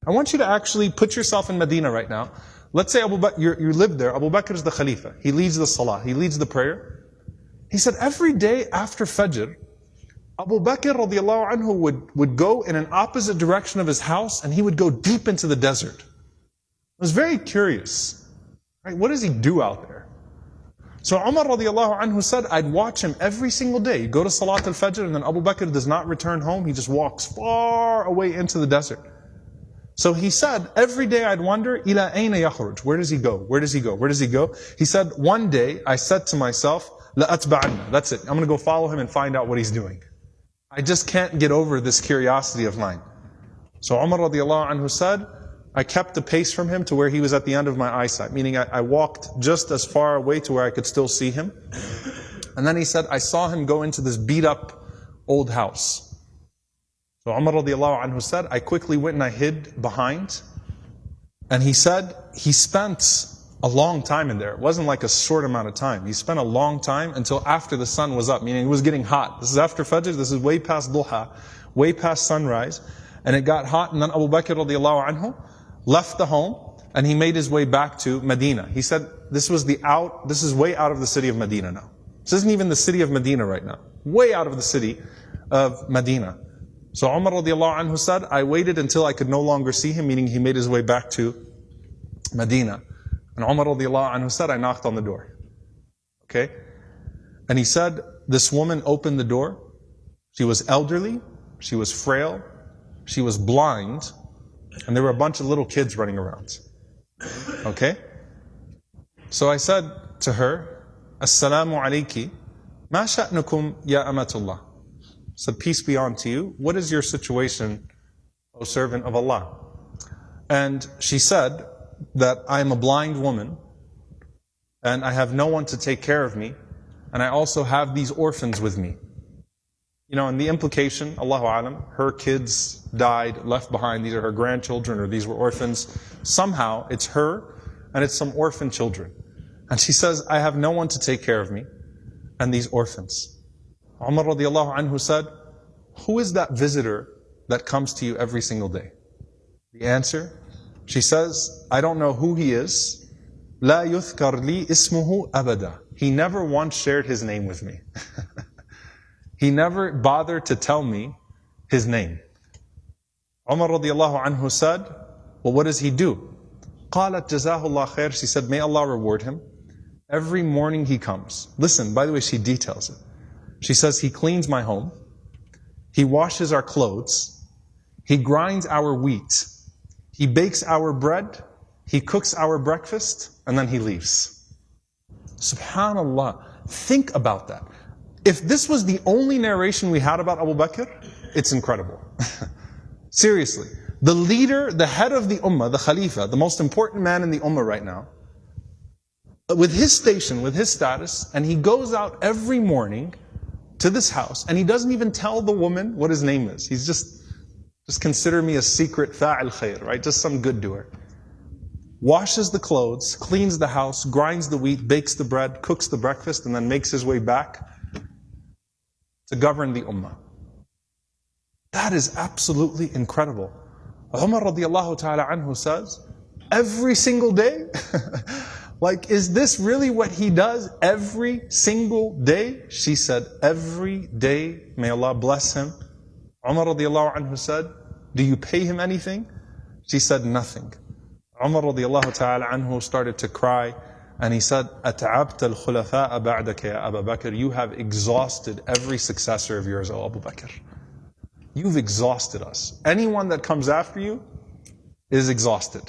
I want you to actually put yourself in Medina right now. Let's say you live there. Abu Bakr is the Khalifa. He leads the Salah. He leads the prayer. He said every day after Fajr, Abu Bakr radiallahu anhu would go in an opposite direction of his house, and he would go deep into the desert. I was very curious. Right? What does he do out there? So Omar radiallahu anhu said, I'd watch him every single day. He'd go to Salat al-Fajr, and then Abu Bakr does not return home. He just walks far away into the desert. So he said, every day I'd wonder, ila ayna yakhruj? Where does he go? Where does he go? Where does he go? He said, one day I said to myself, la atba'anna. That's it. I'm going to go follow him and find out what he's doing. I just can't get over this curiosity of mine. So Umar radiallahu anhu said, I kept the pace from him to where he was at the end of my eyesight, meaning I walked just as far away to where I could still see him. And then he said, I saw him go into this beat up old house. So Umar radiallahu anhu said, I quickly went and I hid behind. And he said, he spent a long time in there. It wasn't like a short amount of time. He spent a long time until after the sun was up, meaning it was getting hot. This is after Fajr, this is way past Duha, way past sunrise. And it got hot, and then Abu Bakr radiallahu anhu left the home, and he made his way back to Medina. He said, this is way out of the city of Medina now. This isn't even the city of Medina right now. Way out of the city of Medina. So Umar radiallahu anhu said, I waited until I could no longer see him, meaning he made his way back to Medina. And Umar radiallahu anhu said, I knocked on the door. Okay? And he said, this woman opened the door. She was elderly, she was frail, she was blind, and there were a bunch of little kids running around. Okay? So I said to her, Assalamu alayki, ma sha'nukum ya amatullah. I said, peace be unto you. What is your situation, O servant of Allah? And she said that I am a blind woman, and I have no one to take care of me, and I also have these orphans with me. You know, and the implication, Allahu Alam, her kids died, left behind, these are her grandchildren, or these were orphans. Somehow, it's her, and it's some orphan children. And she says, I have no one to take care of me, and these orphans. Umar radiallahu anhu said, who is that visitor that comes to you every single day? The answer, she says, I don't know who he is. La yuthkar li ismuhu abada. He never once shared his name with me. He never bothered to tell me his name. Umar radiallahu anhu said, well, what does he do? Qalat jazahullah khair. She said, may Allah reward him. Every morning he comes. Listen, by the way, she details it. She says, he cleans my home. He washes our clothes. He grinds our wheat. He bakes our bread. He cooks our breakfast. And then he leaves. Subhanallah. Think about that. If this was the only narration we had about Abu Bakr, it's incredible. Seriously. The leader, the head of the ummah, the khalifa, the most important man in the ummah right now, with his station, with his status, and he goes out every morning to this house, and he doesn't even tell the woman what his name is. He's just consider me a secret fa'il khair, right? Just some good doer. Washes the clothes, cleans the house, grinds the wheat, bakes the bread, cooks the breakfast, and then makes his way back to govern the ummah. That is absolutely incredible. Umar radiallahu ta'ala anhu says, every single day? Like, is this really what he does every single day? She said, every day, may Allah bless him. Umar radiallahu anhu said, do you pay him anything? She said, nothing. Umar radiallahu ta'ala anhu started to cry, and he said, أَتَعَبْتَ الْخُلَفَاءَ بَعْدَكَ يَا أَبَا بَكْرِ. You have exhausted every successor of yours, O Abu Bakr. You've exhausted us. Anyone that comes after you is exhausted.